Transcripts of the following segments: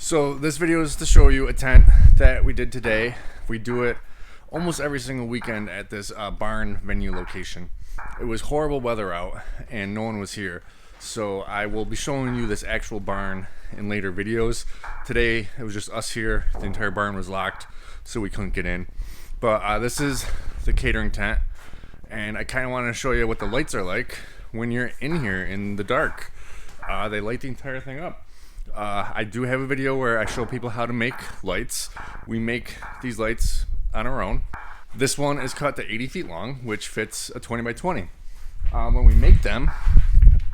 So this video is to show you a tent that we did today. We do it almost every single weekend at this barn venue location. It was horrible weather out and no one was here. So I will be showing you this actual barn in later videos. Today it was just us here. The entire barn was locked, so we couldn't get in. But this is the catering tent, and I kind of want to show you what the lights are like when you're in here in the dark. They light the entire thing up. I do have a video where I show people how to make lights. We make these lights on our own. This one is cut to 80 feet long, which fits a 20 by 20. When we make them,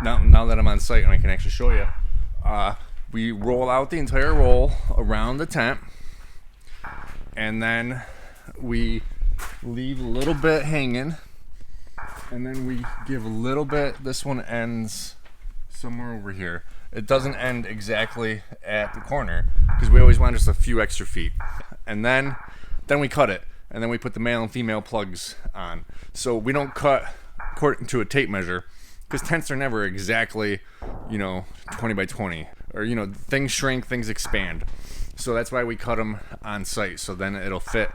now that I'm on site and I can actually show you, we roll out the entire roll around the tent, and then we leave a little bit hanging, and then we give a little bit. This one ends somewhere over here. It doesn't end exactly at the corner because we always want just a few extra feet. And then we cut it, and then we put the male and female plugs on. So we don't cut according to a tape measure, because tents are never exactly, 20 by 20, or things shrink, things expand. So that's why we cut them on site, so then it'll fit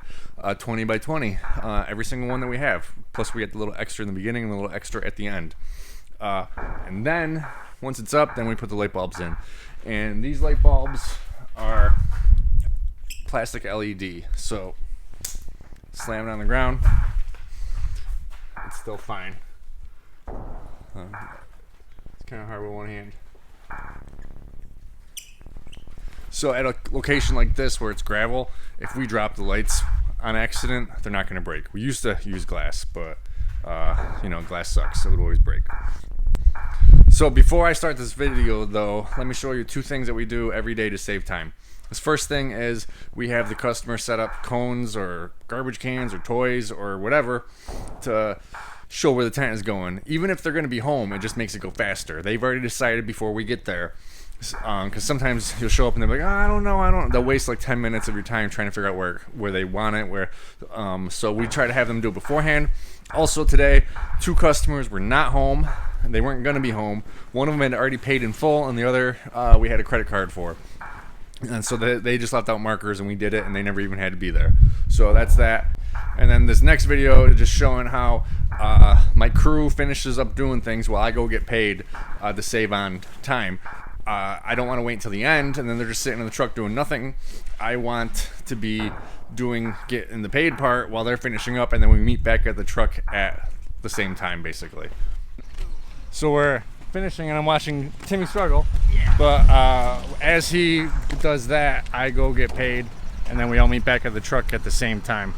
20 by 20, every single one that we have. Plus we get the little extra in the beginning and a little extra at the end. And then once it's up, then we put the light bulbs in. And these light bulbs are plastic LED. So slam it on the ground, it's still fine. It's kind of hard with one hand. So at a location like this where it's gravel, if we drop the lights on accident, they're not going to break. We used to use glass, but glass sucks, so it would always break. So before I start this video though, let me show you two things that we do every day to save time. This first thing is we have the customer set up cones or garbage cans or toys or whatever to show where the tent is going. Even if they're going to be home, it just makes it go faster. They've already decided before we get there. Because sometimes you'll show up and they're like, I don't know. They'll waste like 10 minutes of your time trying to figure out where they want it. So we try to have them do it beforehand. Also today, two customers were not home. They weren't going to be home. One of them had already paid in full, and the other we had a credit card for. And so they just left out markers, and we did it, and they never even had to be there. So that's that. And then this next video is just showing how my crew finishes up doing things while I go get paid to save on time. I don't want to wait until the end, and then they're just sitting in the truck doing nothing. I want to be getting the paid part while they're finishing up, and then we meet back at the truck at the same time, basically. So we're finishing, and I'm watching Timmy struggle. Yeah. But as he does that, I go get paid, and then we all meet back at the truck at the same time.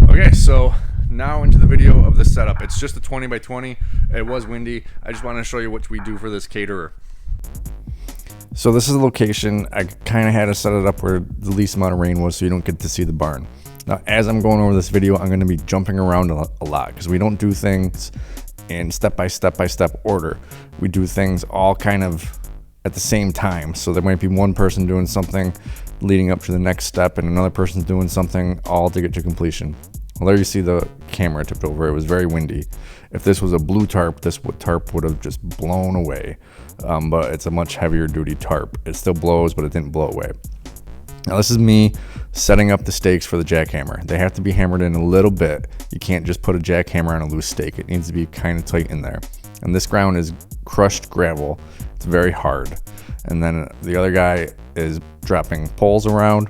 Okay, so now into the video of the setup. It's just a 20 by 20. It was windy. I just want to show you what we do for this caterer. So this is the location. I kind of had to set it up where the least amount of rain was, so you don't get to see the barn. Now, as I'm going over this video, I'm going to be jumping around a lot because we don't do things in step by step order. We do things all kind of at the same time. So there might be one person doing something leading up to the next step, and another person's doing something all to get to completion. Well, there you see the camera tipped over. It was very windy. If this was a blue tarp, this tarp would have just blown away. But it's a much heavier duty tarp. It still blows, but it didn't blow away. Now this is me setting up the stakes for the jackhammer. They have to be hammered in a little bit. You can't just put a jackhammer on a loose stake. It needs to be kind of tight in there. And this ground is crushed gravel. It's very hard. And then the other guy is dropping poles around.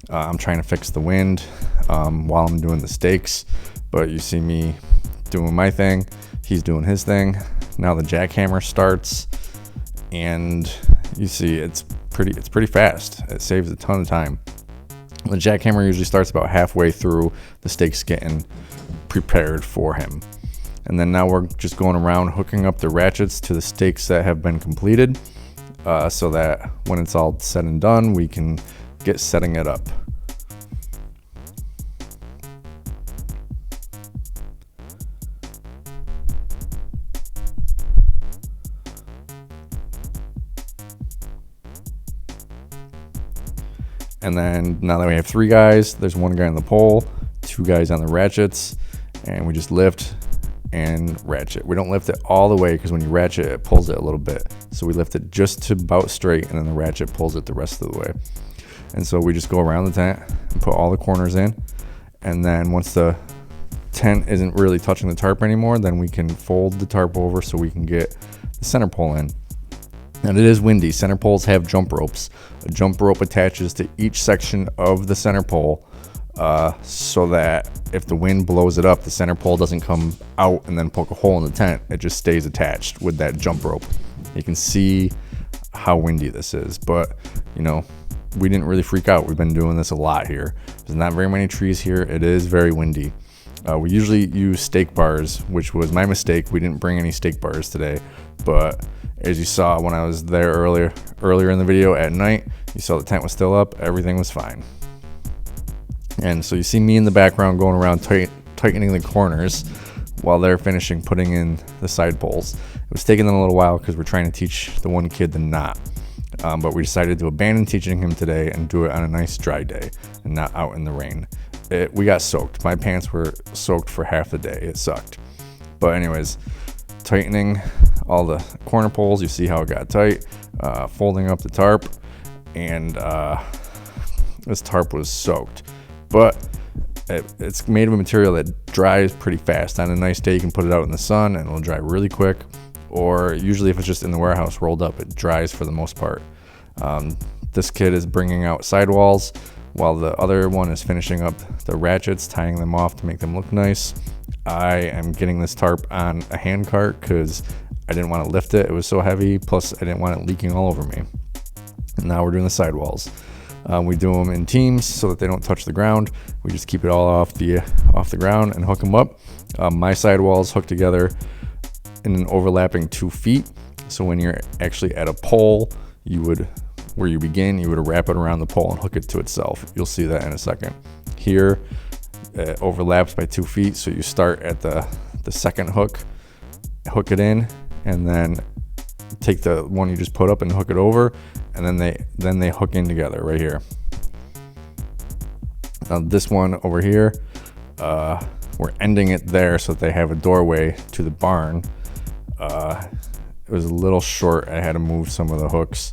I'm trying to fix the wind while I'm doing the stakes, but you see me doing my thing, he's doing his thing. Now the jackhammer starts, and you see it's pretty fast. It saves a ton of time. The jackhammer usually starts about halfway through the stakes getting prepared for him. And then now we're just going around hooking up the ratchets to the stakes that have been completed, so that when it's all said and done, we can get setting it up. And then now that we have three guys, there's one guy on the pole, two guys on the ratchets, and we just lift and ratchet. We don't lift it all the way because when you ratchet, it pulls it a little bit. So we lift it just to about straight, and then the ratchet pulls it the rest of the way. And so we just go around the tent and put all the corners in. And then once the tent isn't really touching the tarp anymore, then we can fold the tarp over so we can get the center pole in. And it is windy. Center poles have jump ropes. A jump rope attaches to each section of the center pole so that if the wind blows it up, the center pole doesn't come out and then poke a hole in the tent. It just stays attached with that jump rope. You can see how windy this is, but you know, we didn't really freak out. We've been doing this a lot here. There's not very many trees here. It is very windy. We usually use stake bars, which was my mistake. We didn't bring any stake bars today, but as you saw when I was there earlier in the video at night, you saw the tent was still up. Everything was fine. And so you see me in the background going around tightening the corners while they're finishing putting in the side poles. It was taking them a little while because we're trying to teach the one kid the knot. But we decided to abandon teaching him today and do it on a nice dry day and not out in the rain. We got soaked. My pants were soaked for half the day. It sucked. But anyways, tightening all the corner poles. You see how it got tight. Folding up the tarp. And this tarp was soaked. But it's made of a material that dries pretty fast. On a nice day, you can put it out in the sun and it'll dry really quick. Or usually if it's just in the warehouse rolled up, it dries for the most part. This kid is bringing out sidewalls while the other one is finishing up the ratchets, tying them off to make them look nice. I am getting this tarp on a hand cart because I didn't want to lift it. It was so heavy. Plus I didn't want it leaking all over me. And now we're doing the sidewalls. We do them in teams so that they don't touch the ground. We just keep it all off the ground and hook them up. My sidewalls hook together in an overlapping 2 feet. So when you're actually at a pole, where you begin, you would wrap it around the pole and hook it to itself. You'll see that in a second. Here, it overlaps by 2 feet. So you start at the second hook it in, and then take the one you just put up and hook it over, and then they hook in together right here. Now this one over here, we're ending it there so that they have a doorway to the barn. It was a little short. I had to move some of the hooks,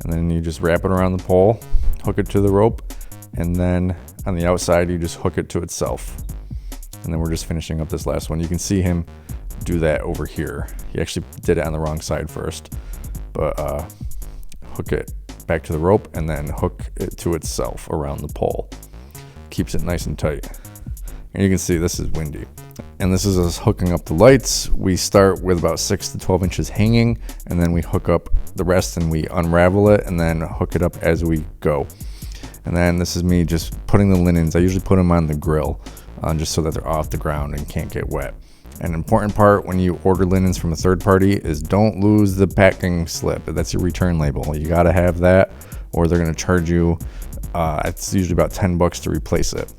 and then you just wrap it around the pole, hook it to the rope, and then on the outside you just hook it to itself. And then we're just finishing up this last one. You can see him do that over here. He actually did it on the wrong side first, but hook it back to the rope and then hook it to itself around the pole. Keeps it nice and tight. And you can see this is windy. And this is us hooking up the lights. We start with about 6 to 12 inches hanging, and then we hook up the rest and we unravel it and then hook it up as we go. And then this is me just putting the linens. I usually put them on the grill just so that they're off the ground and can't get wet. An important part when you order linens from a third party is don't lose the packing slip. That's your return label. You got to have that, or they're going to charge you. It's usually about $10 to replace it.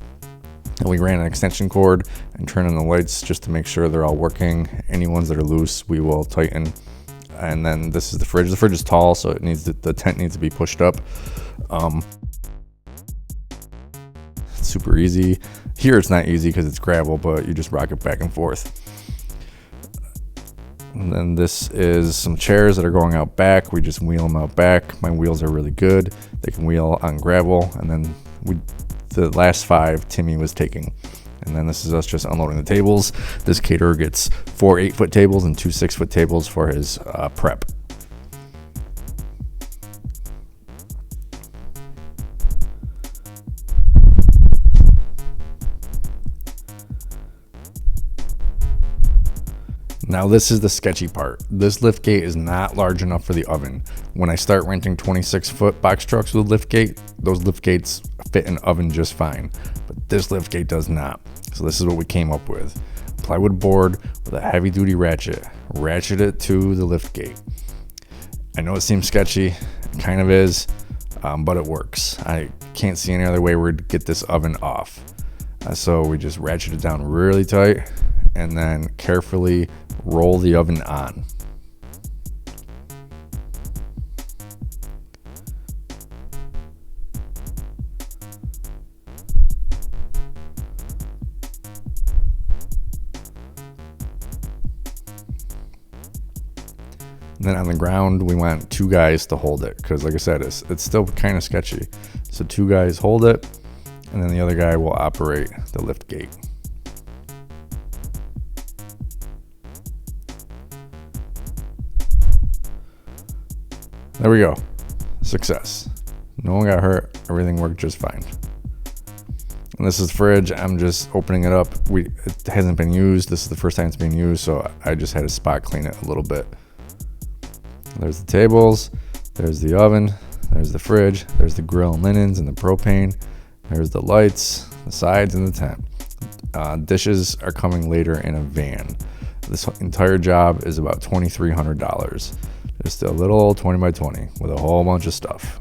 And we ran an extension cord and turned on the lights just to make sure they're all working. Any ones that are loose, we will tighten. And then this is the fridge. The fridge is tall, so it needs the tent needs to be pushed up. It's super easy. Here it's not easy because it's gravel, but you just rock it back and forth. And then this is some chairs that are going out back. We just wheel them out back. My wheels are really good. They can wheel on gravel. And then the last 5 Timmy was taking. And then this is us just unloading the tables. This caterer gets 4 8-foot tables and 2 6-foot tables for his prep. Now this is the sketchy part. This lift gate is not large enough for the oven. When I start renting 26-foot box trucks with lift gate, those lift gates fit an oven just fine. But this lift gate does not. So this is what we came up with. Plywood board with a heavy duty ratchet. Ratchet it to the lift gate. I know it seems sketchy, it kind of is, but it works. I can't see any other way we'd get this oven off. So we just ratchet it down really tight and then carefully roll the oven on. And then on the ground, we want 2 guys to hold it because, like I said, it's still kind of sketchy. So 2 guys hold it, and then the other guy will operate the lift gate. There we go. Success. No one got hurt. Everything worked just fine. And this is the fridge. I'm just opening it up. It hasn't been used. This is the first time it's being used, so I just had to spot clean it a little bit. There's the tables. There's the oven. There's the fridge. There's the grill and linens and the propane. There's the lights, the sides, and the tent. Dishes are coming later in a van. This entire job is about $2,300. Just a little old 20 by 20 with a whole bunch of stuff.